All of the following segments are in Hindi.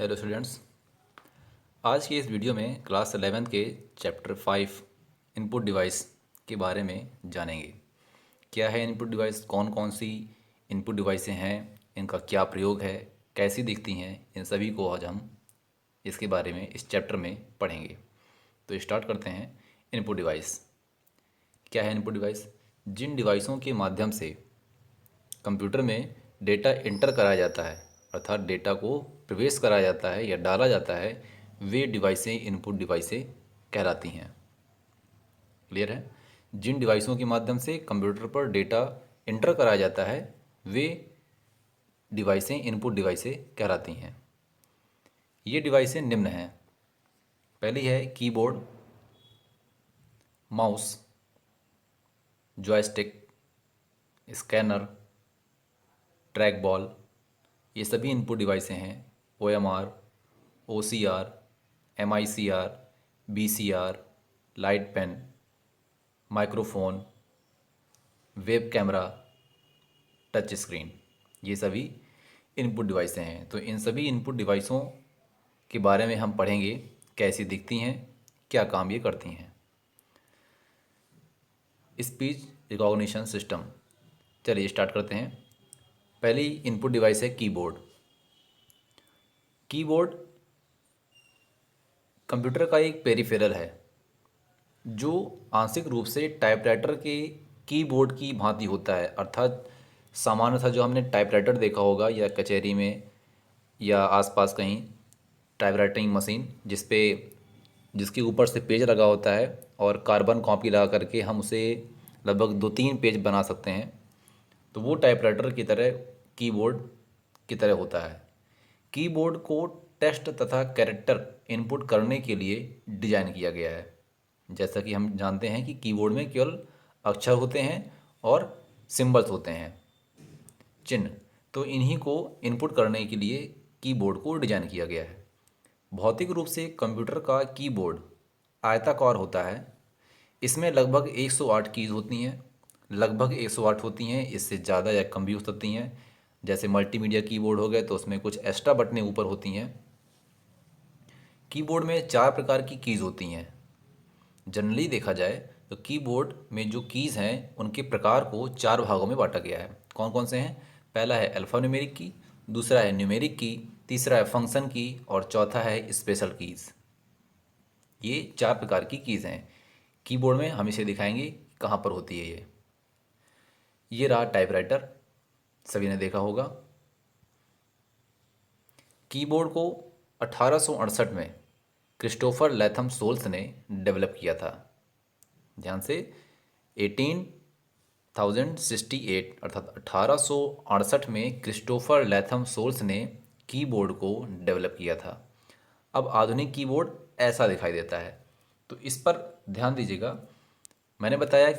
Hello students. आज की इस वीडियो में क्लास 11 के चैप्टर 5 इनपुट डिवाइस के बारे में जानेंगे। क्या है इनपुट डिवाइस, कौन कौन सी इनपुट डिवाइसें हैं, इनका क्या प्रयोग है, कैसी दिखती हैं, इन सभी को आज हम इसके बारे में इस चैप्टर में पढ़ेंगे। तो स्टार्ट करते हैं। इनपुट डिवाइस क्या है? इनपुट डिवाइस जिन डिवाइसों के माध्यम से कंप्यूटर में डेटा इंटर कराया जाता है, अर्थात डेटा को प्रवेश कराया जाता है या डाला जाता है, वे डिवाइसें इनपुट डिवाइसें कहलाती हैं। क्लियर है? जिन डिवाइसों के माध्यम से कंप्यूटर पर डेटा इंटर कराया जाता है, वे डिवाइसें इनपुट डिवाइसें कहलाती हैं। ये डिवाइसें निम्न हैं। पहली है keyboard, mouse, joystick, scanner, track ball. ये सभी इनपुट डिवाइसें हैं। OMR, OCR, MICR, BCR, light pen, microphone, web camera, touch screen, ये सभी इनपुट डिवाइसें हैं। तो इन सभी इनपुट डिवाइसों के बारे में हम पढ़ेंगे, कैसी दिखती हैं, क्या काम ये करती हैं। स्पीच रिकॉग्निशन सिस्टम, चलिए स्टार्ट करते हैं। पहली इनपुट डिवाइस है कीबोर्ड। कीबोर्ड कंप्यूटर का एक पेरिफेरल है जो आंशिक रूप से टाइपराइटर के कीबोर्ड की भांति होता है। अर्थात सामान्यतः जो हमने टाइपराइटर देखा होगा या कचहरी में या आसपास कहीं टाइपराइटिंग मशीन जिसके ऊपर से पेज लगा होता है और कार्बन कॉपी लगा करके हम उसे लगभग 2-3 पेज बना सकते हैं, तो वो टाइपराइटर की तरह कीबोर्ड की तरह होता है। कीबोर्ड को टेक्स्ट तथा कैरेक्टर इनपुट करने के लिए डिजाइन किया गया है। जैसा कि हम जानते हैं कि कीबोर्ड में केवल अक्षर होते हैं और सिंबल्स होते हैं, चिन्ह। तो इन्हीं को इनपुट करने के लिए कीबोर्ड को डिजाइन किया गया है। भौतिक रूप से कंप्यूटर का कीबोर्ड आयताकार होता है। इसमें लगभग 108 कीज होती हैं। लगभग 108 होती हैं, इससे ज़्यादा या कम भी हो सकती हैं। जैसे मल्टीमीडिया कीबोर्ड हो गए तो उसमें कुछ एक्स्ट्रा बटनें ऊपर होती हैं। कीबोर्ड में 4 प्रकार की कीज़ होती हैं। जनरली देखा जाए तो कीबोर्ड में जो कीज़ हैं उनके प्रकार को 4 भागों में बांटा गया है। कौन कौन से हैं? पहला है अल्फ़ा न्यूमेरिक की, दूसरा है न्यूमेरिक की, तीसरा है फंक्शन की और चौथा है स्पेशल कीज़। ये 4 प्रकार की कीज़ हैं। कीबोर्ड में हम इसे दिखाएंगे कहाँ पर होती है ये रहा टाइपराइटर, सभी ने देखा होगा। कीबोर्ड को 1868 में क्रिस्टोफर लैथम सोल्स ने डेवलप किया था। ध्यान से, 1868 अर्थात 1868 में क्रिस्टोफर लैथम सोल्स ने कीबोर्ड को डेवलप किया था। अब आधुनिक कीबोर्ड ऐसा दिखाई देता है। तो इस पर ध्यान दीजिएगा। मैंने बताया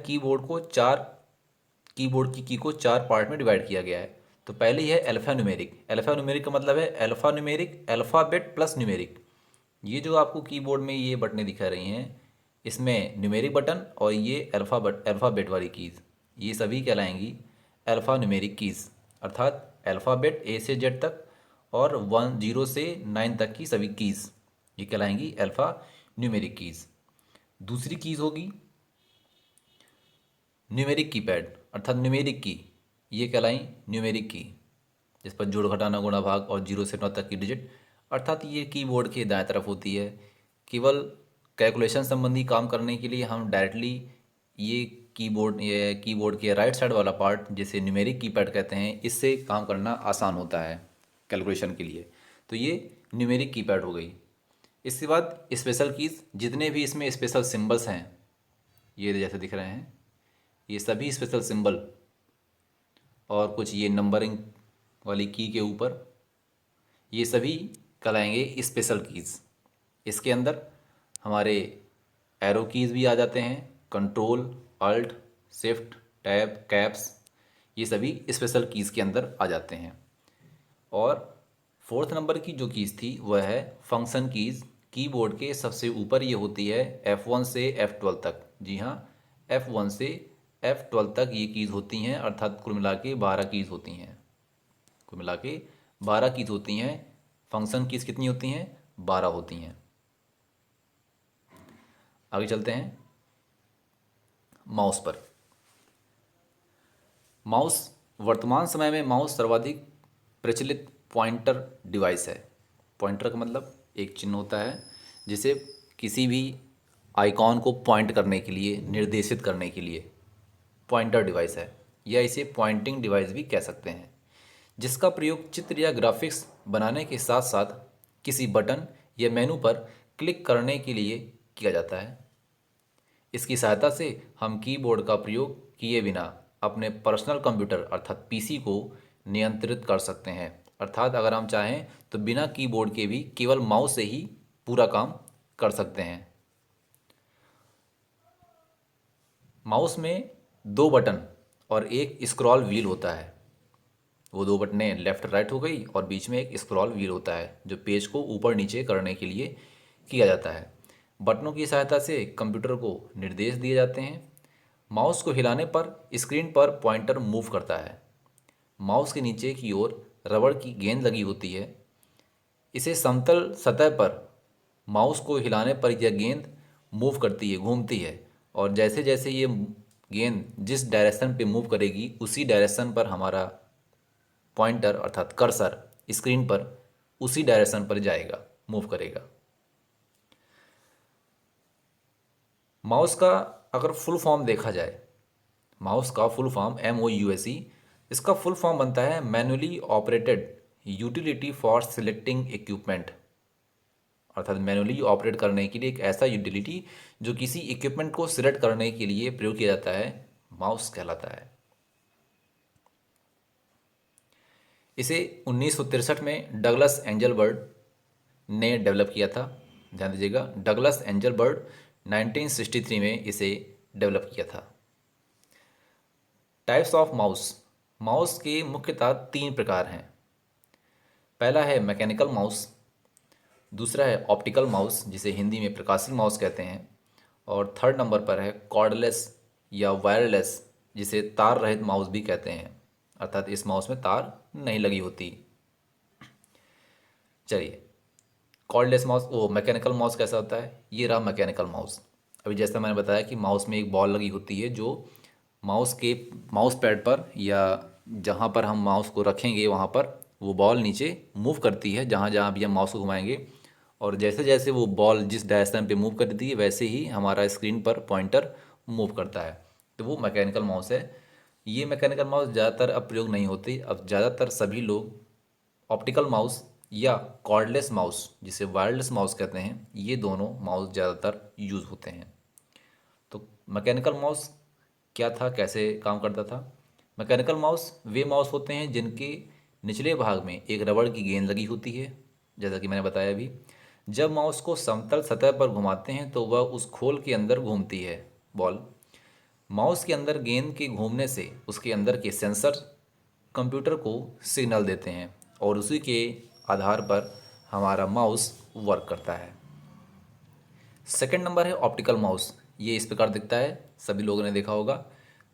कीबोर्ड की को 4 पार्ट में डिवाइड किया गया है। तो पहली है अल्फ़ा न्यूमेरिक। अल्फ़ा न्यूमेरिक का मतलब है alpha numeric, alphabet plus numeric. ये जो आपको कीबोर्ड में ये बटनें दिखा रही हैं, इसमें न्यूमेरिक बटन और ये अल्फ़ाबेट वाली कीज़, ये सभी कहलाएंगी अल्फ़ा न्यूमेरिक कीज़। अर्थात अल्फ़ाबेट A से Z तक और 10 से 9 तक की सभी कीज़ ये कहलाएंगी अल्फ़ा न्यूमेरिक कीज़। दूसरी कीज़ होगी न्यूमेरिक कीपैड अर्थात न्यूमेरिक की, ये कहलाई न्यूमेरिक की, जिस पर जोड़ घटाना गुणा भाग और 0 से 9 तक की डिजिट, अर्थात ये कीबोर्ड के दाएं तरफ होती है। केवल कैलकुलेशन संबंधी काम करने के लिए हम डायरेक्टली ये कीबोर्ड के राइट साइड वाला पार्ट जिसे न्यूमेरिक कीपैड कहते हैं, इससे काम करना आसान होता है कैलकुलेशन के लिए। तो ये न्यूमेरिक कीपैड हो गई। इसके बाद स्पेशल कीज़, जितने भी इसमें स्पेशल सिंबल्स हैं, ये जैसे दिख रहे हैं, ये सभी स्पेशल सिंबल और कुछ ये नंबरिंग वाली की के ऊपर, ये सभी कहलाएंगे स्पेशल कीज़। इसके अंदर हमारे एरो कीज़ भी आ जाते हैं, control, alt, shift, tab, caps, ये सभी स्पेशल कीज़ के अंदर आ जाते हैं। और 4th नंबर की जो कीज़ थी वह है फंक्शन कीज़। कीबोर्ड के सबसे ऊपर ये होती है F1 से F12 तक। जी हाँ, F1 से F12 तक ये कीज़ होती हैं, अर्थात कुल मिला के 12 कीज़ होती हैं। कुल मिला के 12 कीज़ होती हैं फंक्शन कीज़ कितनी होती हैं? 12 होती हैं। आगे चलते हैं माउस पर। माउस, वर्तमान समय में माउस सर्वाधिक प्रचलित पॉइंटर डिवाइस है। पॉइंटर का मतलब एक चिन्ह होता है जिसे किसी भी आइकॉन को पॉइंट करने के लिए, निर्देशित करने के लिए पॉइंटर डिवाइस है, या इसे पॉइंटिंग डिवाइस भी कह सकते हैं, जिसका प्रयोग चित्र या ग्राफिक्स बनाने के साथ साथ किसी बटन या मेनू पर क्लिक करने के लिए किया जाता है। इसकी सहायता से हम कीबोर्ड का प्रयोग किए बिना अपने पर्सनल कंप्यूटर अर्थात पीसी को नियंत्रित कर सकते हैं। अर्थात अगर हम चाहें तो बिना कीबोर्ड के भी केवल माउस से ही पूरा काम कर सकते हैं। माउस में 2 बटन और एक स्क्रॉल व्हील होता है। वो 2 बटनें लेफ़्ट राइट हो गई और बीच में एक स्क्रॉल व्हील होता है जो पेज को ऊपर नीचे करने के लिए किया जाता है। बटनों की सहायता से कंप्यूटर को निर्देश दिए जाते हैं। माउस को हिलाने पर स्क्रीन पर पॉइंटर मूव करता है। माउस के नीचे की ओर रबड़ की गेंद लगी होती है। इसे समतल सतह पर माउस को हिलाने पर यह गेंद मूव करती है, घूमती है, और जैसे जैसे ये गेंद जिस डायरेक्शन पे मूव करेगी उसी डायरेक्शन पर हमारा पॉइंटर अर्थात कर्सर स्क्रीन पर उसी डायरेक्शन पर जाएगा, मूव करेगा। माउस का अगर फुल फॉर्म देखा जाए, माउस का फुल फॉर्म MOUSE, इसका फुल फॉर्म बनता है manually operated utility for selecting equipment. अर्थात मैनुअली ऑपरेट करने के लिए एक ऐसा यूटिलिटी जो किसी इक्विपमेंट को सिलेक्ट करने के लिए प्रयोग किया जाता है, माउस कहलाता है। इसे 1963 में डगलस एंजलबर्ट ने डेवलप किया था। ध्यान दीजिएगा, डगलस एंजलबर्ट 1963 में इसे डेवलप किया था। Types of mouse. माउस के मुख्यतः 3 प्रकार हैं। पहला है मैकेनिकल माउस, दूसरा है ऑप्टिकल माउस जिसे हिंदी में प्रकाशी माउस कहते हैं, और थर्ड नंबर पर है कॉर्डलेस या वायरलेस जिसे तार रहित माउस भी कहते हैं, अर्थात इस माउस में तार नहीं लगी होती। चलिए, कॉर्डलेस माउस, वो मैकेनिकल माउस कैसा होता है? ये रहा मैकेनिकल माउस। अभी जैसा मैंने बताया कि माउस में एक बॉल लगी होती है जो माउस पैड पर या जहाँ पर हम माउस को रखेंगे वहाँ पर वो बॉल नीचे मूव करती है, जहाँ जहाँ भी हम माउस को घुमाएंगे, और जैसे जैसे वो बॉल जिस डायरेक्शन पे मूव करती है वैसे ही हमारा स्क्रीन पर पॉइंटर मूव करता है। तो वो मैकेनिकल माउस है। ये मैकेनिकल माउस ज़्यादातर अब प्रयोग नहीं होती। अब ज़्यादातर सभी लोग ऑप्टिकल माउस या कॉर्डलेस माउस जिसे वायरलेस माउस कहते हैं, ये दोनों माउस ज़्यादातर यूज़ होते हैं। तो मैकेनिकल माउस क्या था, कैसे काम करता था? मैकेनिकल माउस वे माउस होते हैं जिनके निचले भाग में एक रबड़ की गेंद लगी होती है, जैसा कि मैंने बताया अभी। जब माउस को समतल सतह पर घुमाते हैं तो वह उस खोल के अंदर घूमती है बॉल। माउस के अंदर गेंद के घूमने से उसके अंदर के सेंसर कंप्यूटर को सिग्नल देते हैं और उसी के आधार पर हमारा माउस वर्क करता है। सेकंड नंबर है ऑप्टिकल माउस। ये इस प्रकार दिखता है, सभी लोगों ने देखा होगा।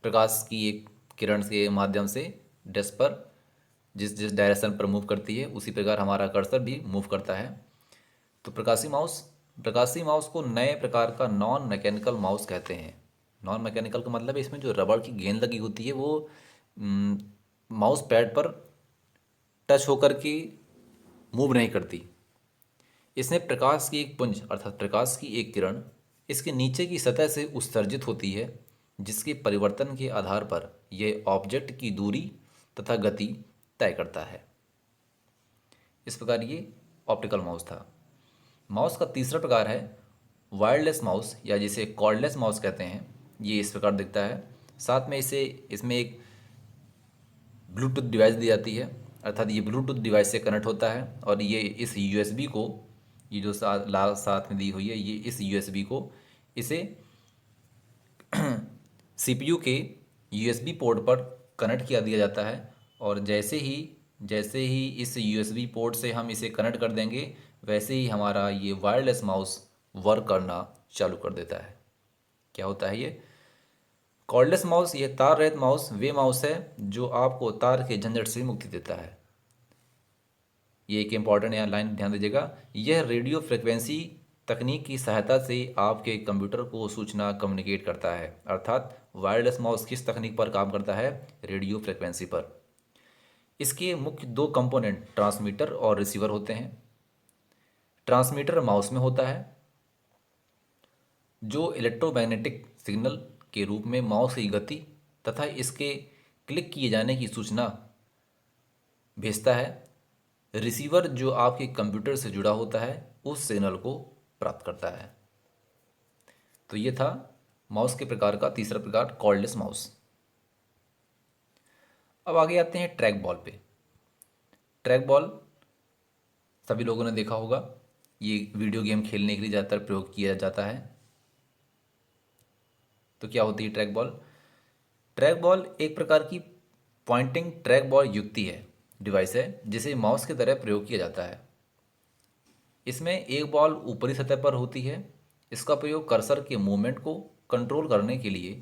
प्रकाश की एक किरण के माध्यम से डेस्क पर जिस जिस डायरेक्शन पर मूव करती है उसी प्रकार हमारा कर्सर भी मूव करता है। तो प्रकाशी माउस को नए प्रकार का नॉन मैकेनिकल माउस कहते हैं। नॉन मैकेनिकल का मतलब है इसमें जो रबड़ की गेंद लगी होती है वो माउस पैड पर टच होकर के मूव नहीं करती। इसमें प्रकाश की एक पुंज अर्थात प्रकाश की एक किरण इसके नीचे की सतह से उत्सर्जित होती है, जिसके परिवर्तन के आधार पर यह ऑब्जेक्ट की दूरी तथा गति तय करता है। इस प्रकार ये ऑप्टिकल माउस था। माउस का तीसरा प्रकार है वायरलेस माउस या जिसे कॉर्डलेस माउस कहते हैं। ये इस प्रकार दिखता है। साथ में इसमें एक ब्लूटूथ डिवाइस दी जाती है, अर्थात ये ब्लूटूथ डिवाइस से कनेक्ट होता है, और ये इस यूएसबी को, ये जो लाल साथ में दी हुई है, ये इस यूएसबी को इसे सीपीयू के यूएसबी पोर्ट पर कनेक्ट किया दिया जाता है, और जैसे ही इस यूएसबी पोर्ट से हम इसे कनेक्ट कर देंगे वैसे ही हमारा ये वायरलेस माउस वर्क करना चालू कर देता है। क्या होता है ये? कॉर्डलेस माउस, ये तार रहित माउस वे माउस है जो आपको तार के झंझट से मुक्ति देता है। ये एक इम्पॉर्टेंट यहाँ लाइन ध्यान दीजिएगा, यह रेडियो फ्रिक्वेंसी तकनीक की सहायता से आपके कंप्यूटर को सूचना कम्युनिकेट करता है। अर्थात वायरलेस माउस किस तकनीक पर काम करता है? रेडियो फ्रिक्वेंसी पर। इसके मुख्य दो कंपोनेंट ट्रांसमीटर और रिसीवर होते हैं। ट्रांसमीटर माउस में होता है जो इलेक्ट्रोमैग्नेटिक सिग्नल के रूप में माउस की गति तथा इसके क्लिक किए जाने की सूचना भेजता है। रिसीवर जो आपके कंप्यूटर से जुड़ा होता है उस सिग्नल को प्राप्त करता है। तो ये था माउस के प्रकार का तीसरा प्रकार, कॉर्डलेस माउस। अब आगे आते हैं ट्रैक बॉल पे। ट्रैक बॉल सभी लोगों ने देखा होगा, ये वीडियो गेम खेलने के लिए ज़्यादातर प्रयोग किया जाता है। तो क्या होती है ट्रैक बॉल? ट्रैक बॉल एक प्रकार की पॉइंटिंग ट्रैक बॉल युक्ति है, डिवाइस है, जिसे माउस की तरह प्रयोग किया जाता है। इसमें एक बॉल ऊपरी सतह पर होती है। इसका प्रयोग कर्सर के मूवमेंट को कंट्रोल करने के लिए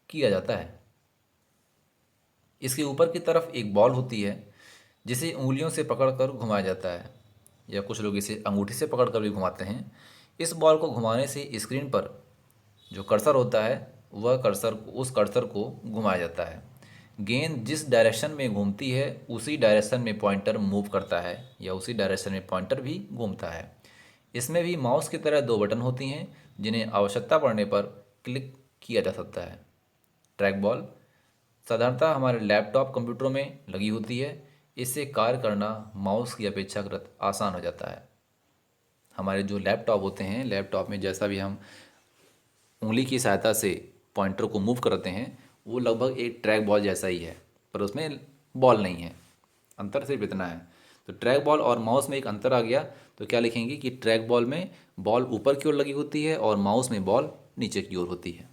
किया जाता है। इसके ऊपर की तरफ एक बॉल होती है जिसे उंगलियों से पकड़कर घुमाया जाता है, या कुछ लोग इसे अंगूठी से पकड़कर भी घुमाते हैं। इस बॉल को घुमाने से स्क्रीन पर जो कर्सर होता है वह उस कर्सर को घुमाया जाता है। गेंद जिस डायरेक्शन में घूमती है उसी डायरेक्शन में पॉइंटर मूव करता है, या उसी डायरेक्शन में पॉइंटर भी घूमता है। इसमें भी माउस की तरह दो बटन होती हैं जिन्हें आवश्यकता पड़ने पर क्लिक किया जा सकता है। ट्रैक बॉल साधारणतः हमारे लैपटॉप कंप्यूटरों में लगी होती है। इससे कार्य करना माउस की अपेक्षाकृत आसान हो जाता है। हमारे जो लैपटॉप होते हैं, लैपटॉप में जैसा भी हम उंगली की सहायता से पॉइंटर को मूव करते हैं वो लगभग एक ट्रैक बॉल जैसा ही है, पर उसमें बॉल नहीं है। अंतर सिर्फ इतना है। तो ट्रैक बॉल और माउस में एक अंतर आ गया। तो क्या लिखेंगे कि ट्रैक बॉल में बॉल ऊपर की ओर लगी होती है और माउस में बॉल नीचे की ओर होती है।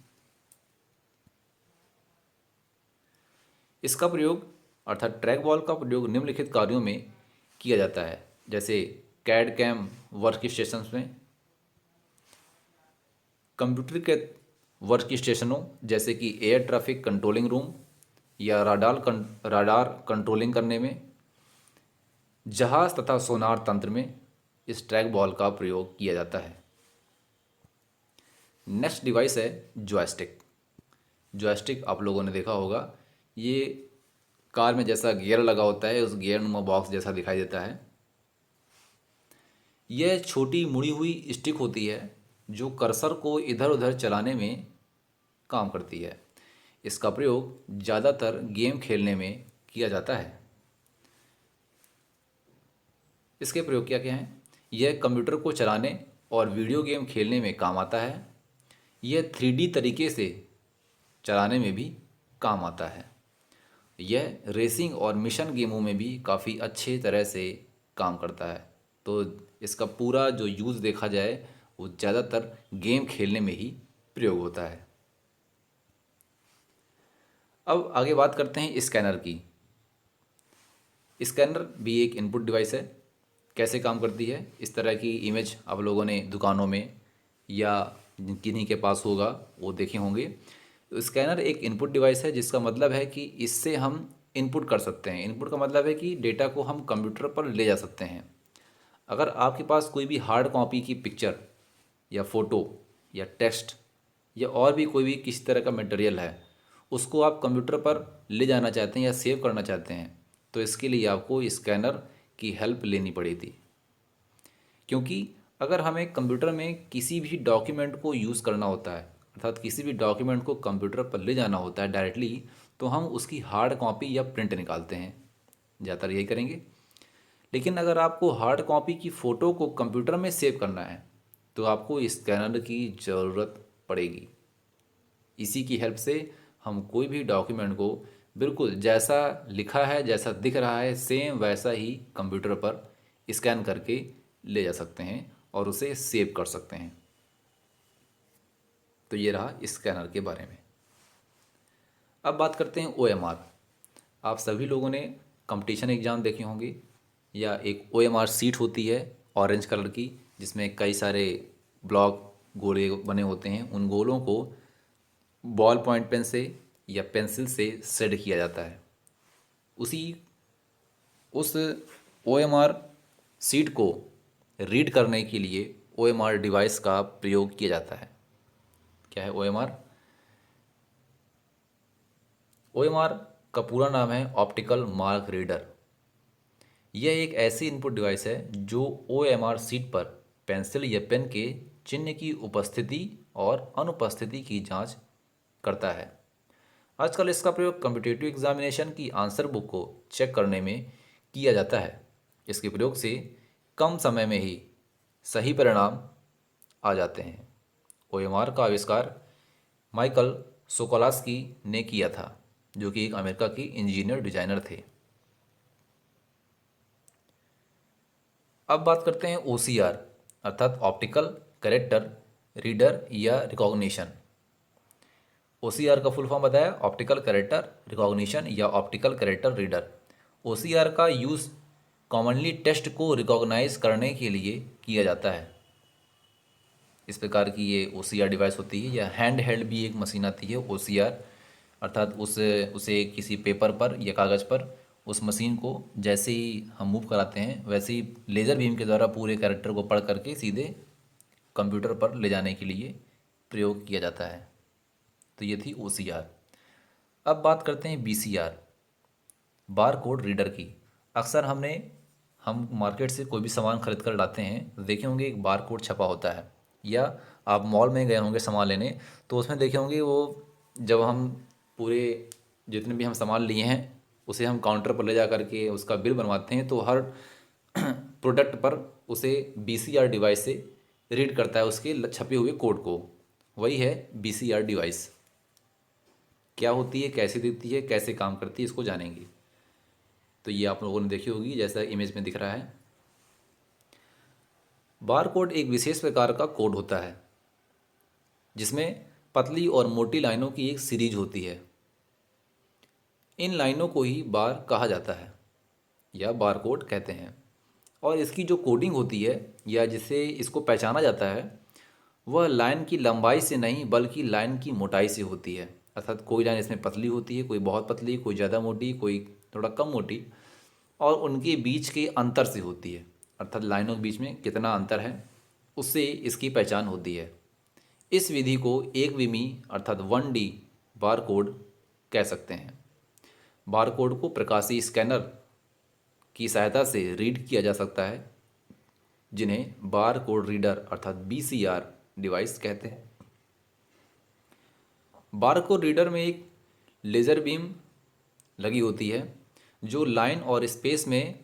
इसका प्रयोग अर्थात ट्रैक बॉल का प्रयोग निम्नलिखित कार्यों में किया जाता है, जैसे कैड कैम वर्क स्टेशन में, कंप्यूटर के वर्क स्टेशनों जैसे कि एयर ट्रैफिक कंट्रोलिंग रूम या राडार कंट्रोलिंग करने में, जहाज तथा सोनार तंत्र में इस ट्रैक बॉल का प्रयोग किया जाता है। नेक्स्ट डिवाइस है जॉयस्टिक। जॉयस्टिक आप लोगों ने देखा होगा, ये कार में जैसा गियर लगा होता है उस गियर नुमा बॉक्स जैसा दिखाई देता है। यह छोटी मुड़ी हुई स्टिक होती है जो कर्सर को इधर उधर चलाने में काम करती है। इसका प्रयोग ज़्यादातर गेम खेलने में किया जाता है। इसके प्रयोग क्या क्या हैं? यह कंप्यूटर को चलाने और वीडियो गेम खेलने में काम आता है। यह 3D तरीके से चलाने में भी काम आता है। यह रेसिंग और मिशन गेमों में भी काफ़ी अच्छे तरह से काम करता है। तो इसका पूरा जो यूज़ देखा जाए वो ज़्यादातर गेम खेलने में ही प्रयोग होता है। अब आगे बात करते हैं स्कैनर की। स्कैनर भी एक इनपुट डिवाइस है। कैसे काम करती है? इस तरह की इमेज आप लोगों ने दुकानों में या किन्हीं के पास होगा वो देखे होंगे। तो स्कैनर एक इनपुट डिवाइस है, जिसका मतलब है कि इससे हम इनपुट कर सकते हैं। इनपुट का मतलब है कि डेटा को हम कंप्यूटर पर ले जा सकते हैं। अगर आपके पास कोई भी हार्ड कॉपी की पिक्चर या फ़ोटो या टेक्स्ट या और भी कोई भी किसी तरह का मटेरियल है, उसको आप कंप्यूटर पर ले जाना चाहते हैं या सेव करना चाहते हैं, तो इसके लिए आपको स्कैनर की हेल्प लेनी पड़ी थी। क्योंकि अगर हमें कंप्यूटर में किसी भी डॉक्यूमेंट को यूज़ करना होता है, अर्थात किसी भी डॉक्यूमेंट को कंप्यूटर पर ले जाना होता है डायरेक्टली, तो हम उसकी हार्ड कॉपी या प्रिंट निकालते हैं, ज़्यादातर यही करेंगे। लेकिन अगर आपको हार्ड कॉपी की फ़ोटो को कंप्यूटर में सेव करना है तो आपको स्कैनर की ज़रूरत पड़ेगी। इसी की हेल्प से हम कोई भी डॉक्यूमेंट को बिल्कुल जैसा लिखा है, जैसा दिख रहा है, सेम वैसा ही कंप्यूटर पर स्कैन करके ले जा सकते हैं और उसे सेव कर सकते हैं। तो ये रहा स्कैनर के बारे में। अब बात करते हैं OMR। आप सभी लोगों ने कंपटीशन एग्ज़ाम देखे होंगे, या एक OMR सीट होती है ऑरेंज कलर की, जिसमें कई सारे ब्लॉक गोले बने होते हैं। उन गोलों को बॉल पॉइंट पेन से या पेंसिल से शेड किया जाता है। उस OMR सीट को रीड करने के लिए OMR डिवाइस का प्रयोग किया जाता है। क्या है OMR? OMR का पूरा नाम है ऑप्टिकल मार्क रीडर। यह एक ऐसी इनपुट डिवाइस है जो OMR सीट पर पेंसिल या पेन के चिन्ह की उपस्थिति और अनुपस्थिति की जांच करता है। आजकल इसका प्रयोग कॉम्पिटिटिव एग्जामिनेशन की आंसर बुक को चेक करने में किया जाता है। इसके प्रयोग से कम समय में ही सही परिणाम आ जाते हैं। OMR का आविष्कार माइकल सोकोलास्की ने किया था, जो कि एक अमेरिका के इंजीनियर डिजाइनर थे। अब बात करते हैं OCR अर्थात ऑप्टिकल कैरेक्टर रीडर या रिकॉग्निशन। OCR का फुल फॉर्म बताया, ऑप्टिकल कैरेक्टर रिकॉग्निशन या ऑप्टिकल कैरेक्टर रीडर। OCR का यूज़ कॉमनली टेक्स्ट को रिकॉग्नाइज करने के लिए किया जाता है। इस प्रकार की ये OCR डिवाइस होती है, या हैंड हेल्ड भी एक मशीन आती है OCR, अर्थात उसे किसी पेपर पर या कागज़ पर उस मशीन को जैसे ही हम मूव कराते हैं वैसे ही लेज़र बीम के द्वारा पूरे कैरेक्टर को पढ़ करके सीधे कंप्यूटर पर ले जाने के लिए प्रयोग किया जाता है। तो ये थी OCR। अब बात करते हैं BCR, बार कोड रीडर की। अक्सर हम मार्केट से कोई भी सामान खरीद कर लाते हैं तो देखे होंगे एक बार कोड छपा होता है, या आप मॉल में गए होंगे सामान लेने तो उसमें देखे होंगे वो जब हम पूरे जितने भी हम सामान लिए हैं उसे हम काउंटर पर ले जा करके उसका बिल बनवाते हैं तो हर प्रोडक्ट पर उसे BCR डिवाइस से रीड करता है उसके छपे हुए कोड को। वही है BCR डिवाइस। क्या होती है, कैसे दिखती है, कैसे काम करती है, इसको जानेंगे। तो ये आप लोगों ने देखी होगी जैसा इमेज में दिख रहा है। बार कोड एक विशेष प्रकार का कोड होता है जिसमें पतली और मोटी लाइनों की एक सीरीज होती है। इन लाइनों को ही बार कहा जाता है या बार कोड कहते हैं, और इसकी जो कोडिंग होती है या जिससे इसको पहचाना जाता है वह लाइन की लंबाई से नहीं बल्कि लाइन की मोटाई से होती है। अर्थात कोई लाइन इसमें पतली होती है, कोई बहुत पतली, कोई ज़्यादा मोटी, कोई थोड़ा कम मोटी, और उनके बीच के अंतर से होती है। अर्थात लाइनों के बीच में कितना अंतर है उससे इसकी पहचान होती है। इस विधि को एक विमी अर्थात 1D बार कोड कह सकते हैं। बार कोड को प्रकाशीय स्कैनर की सहायता से रीड किया जा सकता है, जिन्हें बार कोड रीडर अर्थात BCR डिवाइस कहते हैं। बार कोड रीडर में एक लेज़र बीम लगी होती है जो लाइन और स्पेस में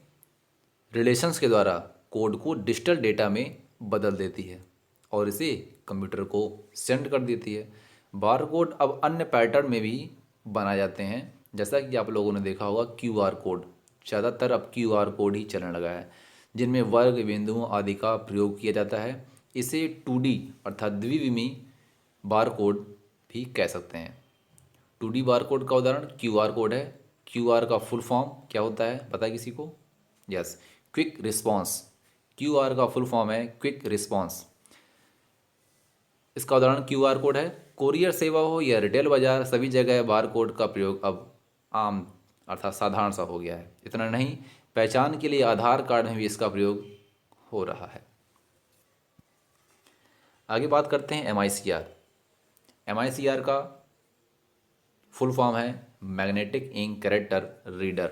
रिलेशंस के द्वारा कोड को डिजिटल डेटा में बदल देती है और इसे कंप्यूटर को सेंड कर देती है। बार कोड अब अन्य पैटर्न में भी बनाए जाते हैं, जैसा कि आप लोगों ने देखा होगा QR कोड। ज़्यादातर अब QR कोड ही चलने लगा है, जिनमें वर्ग, बिंदुओं आदि का प्रयोग किया जाता है। इसे 2D अर्थात द्विविमी बार कोड भी कह सकते हैं। 2D बार कोड का उदाहरण QR कोड है। QR का फुल फॉर्म क्या होता है, पता है किसी को? Yes, quick response. QR का फुल फॉर्म है क्विक रिस्पॉन्स। इसका उदाहरण QR कोड है। कोरियर सेवा हो या रिटेल बाजार, सभी जगह बार कोड का प्रयोग अब आम अर्थात साधारण सा हो गया है। इतना नहीं, पहचान के लिए आधार कार्ड में भी इसका प्रयोग हो रहा है। आगे बात करते हैं MICR। MICR का फुल फॉर्म है magnetic ink character reader.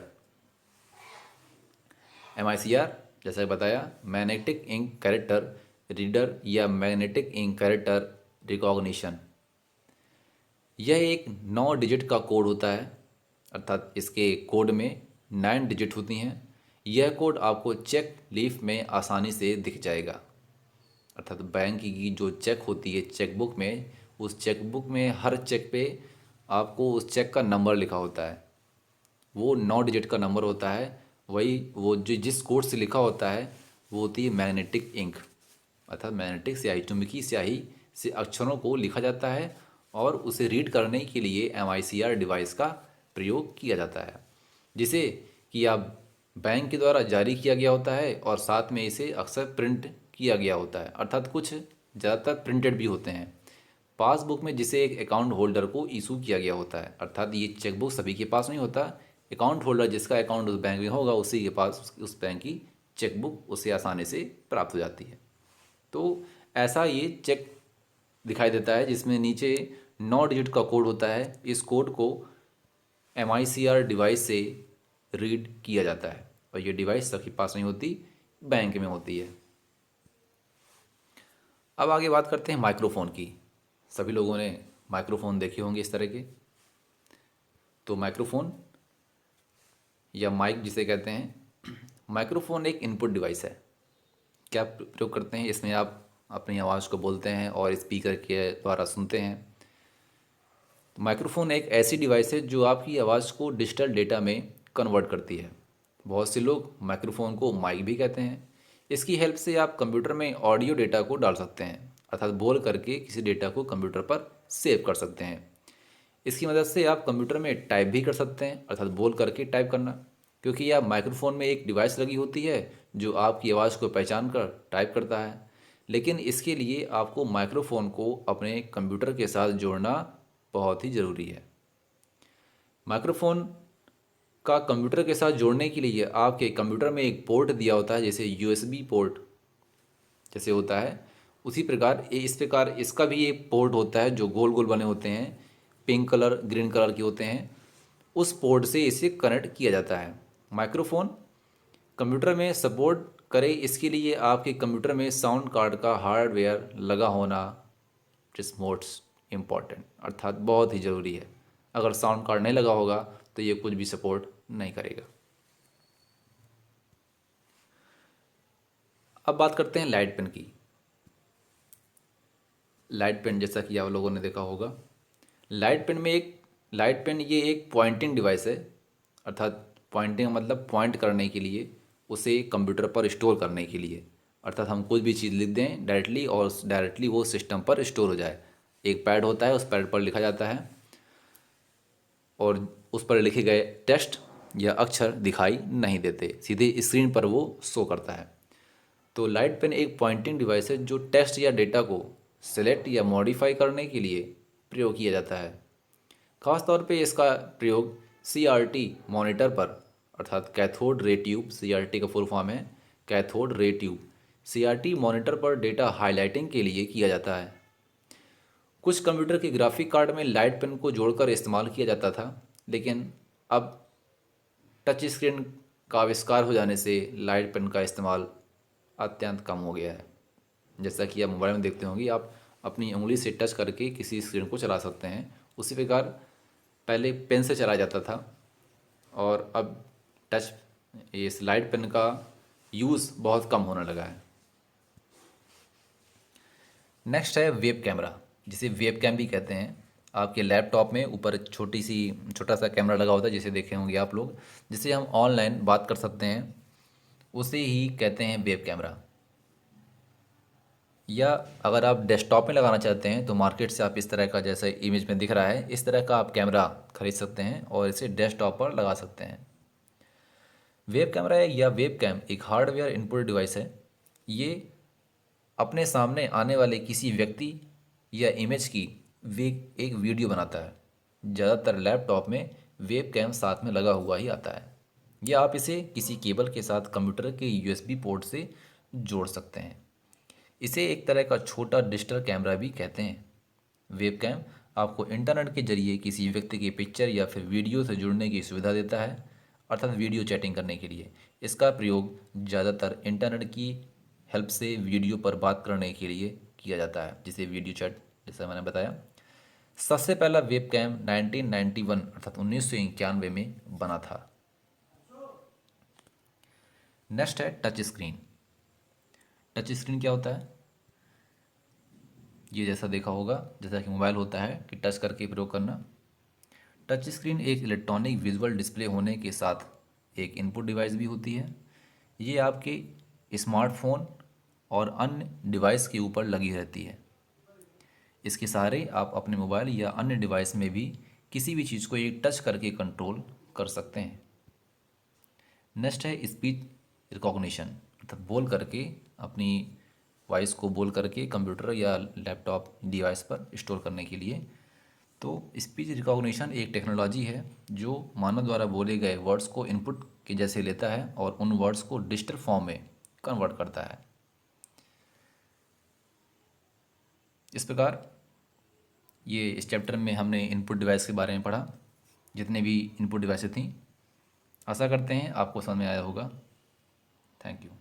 MICR जैसा बताया, मैग्नेटिक इंक कैरेक्टर रीडर या मैग्नेटिक इंक कैरेक्टर रिकॉग्निशन। यह एक 9 डिजिट का कोड होता है, अर्थात इसके कोड में 9 डिजिट होती हैं। यह कोड आपको चेक लीफ में आसानी से दिख जाएगा। अर्थात बैंक की जो चेक होती है चेकबुक में, उस चेकबुक में हर चेक पे आपको उस चेक का नंबर लिखा होता है, वो 9 डिजिट का नंबर होता है। वही वो जो जिस कोड से लिखा होता है वो होती है मैग्नेटिक इंक, अर्थात मैग्नेटिक स्याही, चुंबकीय स्याही से अक्षरों को लिखा जाता है और उसे रीड करने के लिए MICR डिवाइस का प्रयोग किया जाता है, जिसे कि आप बैंक के द्वारा जारी किया गया होता है और साथ में इसे अक्सर प्रिंट किया गया होता है। अर्थात कुछ ज़्यादातर प्रिंटेड भी होते हैं। पासबुक में जिसे एक अकाउंट होल्डर को इशू किया गया होता है, अर्थात ये चेकबुक सभी के पास नहीं होता। अकाउंट होल्डर जिसका अकाउंट उस बैंक में होगा उसी के पास उस बैंक की चेकबुक उसे आसानी से प्राप्त हो जाती है। तो ऐसा ये चेक दिखाई देता है जिसमें नीचे 9 डिजिट का कोड होता है। इस कोड को MICR डिवाइस से रीड किया जाता है और ये डिवाइस सबके पास नहीं होती, बैंक में होती है। अब आगे बात करते हैं माइक्रोफ़ोन की। सभी लोगों ने माइक्रोफ़ोन देखे होंगे इस तरह के। तो माइक्रोफ़ोन या माइक जिसे कहते हैं, माइक्रोफ़ोन एक इनपुट डिवाइस है। क्या प्रयोग करते हैं इसमें? आप अपनी आवाज़ को बोलते हैं और स्पीकर के द्वारा सुनते हैं। तो माइक्रोफ़ोन एक ऐसी डिवाइस है जो आपकी आवाज़ को डिजिटल डेटा में कन्वर्ट करती है। बहुत से लोग माइक्रोफ़ोन को माइक भी कहते हैं। इसकी हेल्प से आप कंप्यूटर में ऑडियो डेटा को डाल सकते हैं, अर्थात बोल करके किसी डेटा को कंप्यूटर पर सेव कर सकते हैं। इसकी मदद से आप कंप्यूटर में टाइप भी कर सकते हैं, अर्थात बोल करके टाइप करना, क्योंकि यह माइक्रोफ़ोन में एक डिवाइस लगी होती है जो आपकी आवाज़ को पहचान कर टाइप करता है। लेकिन इसके लिए आपको माइक्रोफ़ोन को अपने कंप्यूटर के साथ जोड़ना बहुत ही ज़रूरी है। माइक्रोफ़ोन का कंप्यूटर के साथ जोड़ने के लिए आपके कंप्यूटर में एक पोर्ट दिया होता है, जैसे USB पोर्ट जैसे होता है उसी प्रकार इस प्रकार इसका भी एक पोर्ट होता है जो गोल गोल बने होते हैं, पिंक कलर ग्रीन कलर के होते हैं। उस पोर्ट से इसे कनेक्ट किया जाता है। माइक्रोफ़ोन कंप्यूटर में सपोर्ट करे इसके लिए आपके कंप्यूटर में साउंड कार्ड का हार्डवेयर लगा होना इज मोस्ट इम्पॉर्टेंट, अर्थात बहुत ही ज़रूरी है। अगर साउंड कार्ड नहीं लगा होगा तो ये कुछ भी सपोर्ट नहीं करेगा। अब बात करते हैं लाइट पेन की। लाइट पेन जैसा कि आप लोगों ने देखा होगा, लाइट पेन ये एक पॉइंटिंग डिवाइस है, अर्थात पॉइंटिंग मतलब पॉइंट करने के लिए, उसे कंप्यूटर पर स्टोर करने के लिए, अर्थात हम कुछ भी चीज़ लिख दें डायरेक्टली और डायरेक्टली वो सिस्टम पर स्टोर हो जाए। एक पैड होता है, उस पैड पर लिखा जाता है और उस पर लिखे गए टेक्स्ट या अक्षर दिखाई नहीं देते, सीधे स्क्रीन पर वो शो करता है। तो लाइट पेन एक पॉइंटिंग डिवाइस है जो टेक्स्ट या डेटा को सेलेक्ट या मॉडिफाई करने के लिए प्रयोग किया जाता है। खास तौर पे इसका प्रयोग CRT मॉनिटर पर, अर्थात कैथोड रे ट्यूब, CRT का फुल फॉर्म है cathode ray tube, CRT monitor पर डेटा हाईलाइटिंग के लिए किया जाता है। कुछ कंप्यूटर के ग्राफिक कार्ड में लाइट पेन को जोड़कर इस्तेमाल किया जाता था, लेकिन अब टच स्क्रीन का आविष्कार हो जाने से लाइट पेन का इस्तेमाल अत्यंत कम हो गया है। जैसा कि आप मोबाइल में देखते होंगे, आप अपनी उंगली से टच करके किसी स्क्रीन को चला सकते हैं। उसी प्रकार पहले पेन से चलाया जाता था और अब टच इस लाइट पेन का यूज़ बहुत कम होने लगा है। नेक्स्ट है वेब कैमरा, जिसे वेब कैम भी कहते हैं। आपके लैपटॉप में ऊपर छोटा सा कैमरा लगा होता है, जिसे देखे होंगे आप लोग, जिससे हम ऑनलाइन बात कर सकते हैं, उसे ही कहते हैं वेब कैमरा। या अगर आप डेस्कटॉप में लगाना चाहते हैं तो मार्केट से आप इस तरह का, जैसे इमेज में दिख रहा है, इस तरह का आप कैमरा खरीद सकते हैं और इसे डेस्कटॉप पर लगा सकते हैं। वेब कैमरा या वेब कैम एक हार्डवेयर इनपुट डिवाइस है। ये अपने सामने आने वाले किसी व्यक्ति या इमेज की वे एक वीडियो बनाता है। ज़्यादातर लैपटॉप में वेब कैम साथ में लगा हुआ ही आता है, या आप इसे किसी केबल के साथ कंप्यूटर के USB पोर्ट से जोड़ सकते हैं। इसे एक तरह का छोटा डिजिटल कैमरा भी कहते हैं। वेबकैम आपको इंटरनेट के जरिए किसी व्यक्ति की पिक्चर या फिर वीडियो से जुड़ने की सुविधा देता है, अर्थात वीडियो चैटिंग करने के लिए। इसका प्रयोग ज़्यादातर इंटरनेट की हेल्प से वीडियो पर बात करने के लिए किया जाता है, जिसे वीडियो चैट जैसा मैंने बताया। सबसे पहला वेबकैम 1991 अर्थात 1991 में बना था। नेक्स्ट है टच स्क्रीन। टच स्क्रीन क्या होता है? ये जैसा देखा होगा, जैसा कि मोबाइल होता है कि टच करके प्रयोग करना। टच स्क्रीन एक इलेक्ट्रॉनिक विजुअल डिस्प्ले होने के साथ एक इनपुट डिवाइस भी होती है। ये आपके स्मार्टफोन और अन्य डिवाइस के ऊपर लगी रहती है। इसके सहारे आप अपने मोबाइल या अन्य डिवाइस में भी किसी भी चीज़ को एक टच करके कंट्रोल कर सकते हैं। नेक्स्ट है स्पीच रिकॉग्निशन, अर्थात बोल करके अपनी वॉइस को बोल करके कंप्यूटर या लैपटॉप डिवाइस पर स्टोर करने के लिए। तो स्पीच रिकॉग्निशन एक टेक्नोलॉजी है जो मानव द्वारा बोले गए वर्ड्स को इनपुट के जैसे लेता है और उन वर्ड्स को डिजिटल फॉर्म में कन्वर्ट करता है। इस प्रकार ये इस चैप्टर में हमने इनपुट डिवाइस के बारे में पढ़ा, जितने भी इनपुट डिवाइसें थी। आशा करते हैं आपको समझ में आया होगा। Thank you.